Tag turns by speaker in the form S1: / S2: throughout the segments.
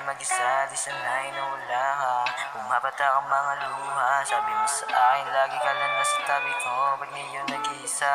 S1: mag-isa, di sanay na wala ka. Bumabata ang mga luha, sabi mo sa akin lagi ka lang nasa tabi ko. Ba't ngayon nag-iisa?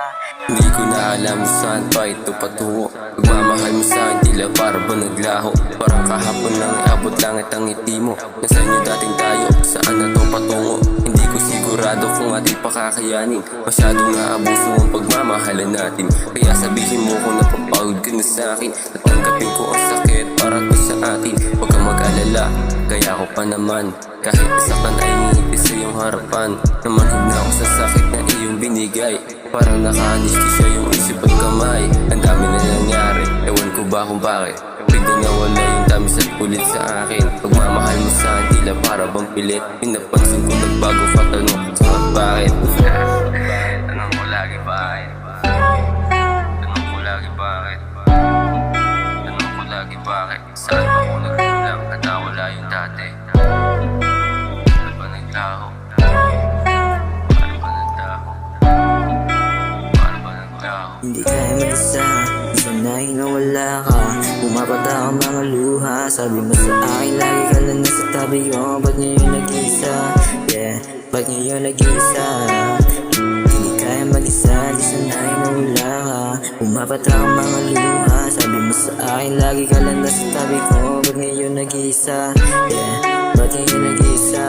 S2: Hindi ko na alam kung saan pa ito patungo. Pagmamahal mo sa akin tila para ba naglaho. Parang kahapon lang abot langit ang ngiti mo. Nasaan yung dating tayo, saan na to patungo? Hindi ko sigurado kung ating pakakayanin. Masyadong naabuso ang pagmamahalan natin. Kaya sabihin mo kung napapagod ka na sa akin. Tatanggapin ko ang sakit para to sa atin. Huwag kang mag-alala, kaya ko pa naman. Kahit isakan ay ngiti sa iyong harapan. Namanhid na ako sa sakit na iyong binigay. Parang naka-anesthesia yung isip at kamay. Ang dami na nangyari, ewan ko ba kung bakit. Bigla nawala yung tamis at kulit sa akin. Pagmamahal mo sa akin tila para bang pilit. Pinapansin ko nagbago ka, tanong ko bakit. Tanong ko lagi bakit. Tanong ko lagi bakit. Tanong ko lagi bakit. Saan ba ako nagkulang at nawala yung dati? Ano ba naglaho? Paano ba naglaho? Paano ba naglaho?
S1: Hindi kaya mag-isa, di sanay na wala ka. Bumabata ang mga luha, sabi mo sa akin lagi ka lang nasa tabi ko. Ba't ngayon nag-iisa? Yeah, ba't ngayon nag-iisa? Hindi kaya mag-isa, di sanay na wala ka. Bumabata ang mga luha, sabi mo sa akin lagi ka lang nasa tabi ko. Ba't ngayon nag-iisa? Yeah, ba't ngayon nag-iisa?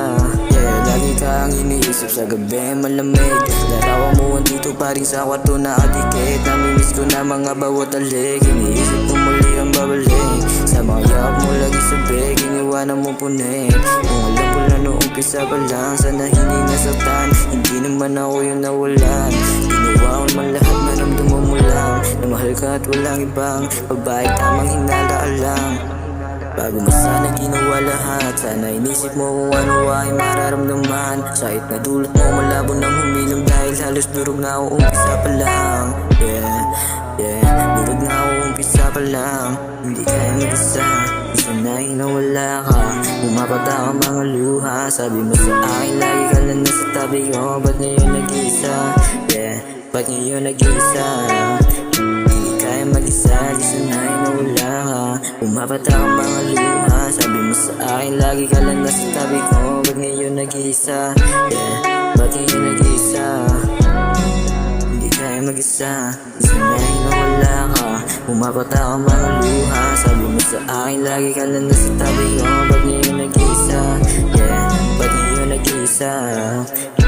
S1: Yeah, lagi kang iniisip sa gabi malamig. Larawan mo andito pa rin sa kwarto na adikit. Namimiss ko na mga bawat alik. Iniisip ko muli ang babalik. Sa mga yakap mo lagi sabik, iniwanan mo punik. Kung alam ko na noong umpisa pa lang, sana hindi nasaktan. Hindi naman ako yung nawalan. Ginawa ko man lahat, maramdaman mo lang na mahal ka at walang ibang babae, tamang hinala lang. Bago mo sana ginawa lahat, sana inisip mo kung ano ay mararamdaman. Sakit na dulot mo, malabo nang humilom dahil halos durog na ako umpisa pa lang. Durog na ako umpisa pa lang. Hindi kaya mag-isa, di sanay na wala ka. Bumabata ang mga luha, sabi mo sa akin lagi ka lang nasa tabi ko. Ba't ngayon nag-iisa? Ba't ngayon nag-iisa? Hindi kaya mag-isa, di sanay na wala ka. Bumabata ang mga luha, sabi mo sa akin lagi ka lang nasa tabi ko. Ba't ngayon nag-iisa? Ba't ngayon nag-iisa? Hindi kaya mag-isa, di sanay na wala ka. Bumabata ang mga luha, sabi mo sa akin lagi ka lang nasa tabi ko. Ba't ngayon nag-iisa? Ba't ngayon nag-iisa?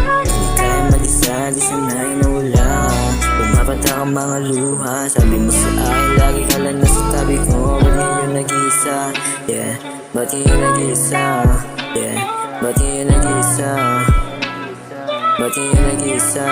S1: Hindi kaya mag-isa, di sanay na wala ka. Bumabata ang mga luha, sabi mo sa akin lagi ka lang nasa tabi ko. Ba't ngayon nag-iisa? Ba't ngayon nag-iisa? Ba't ngayon nag-iisa? Ba't ngayon nag-iisa?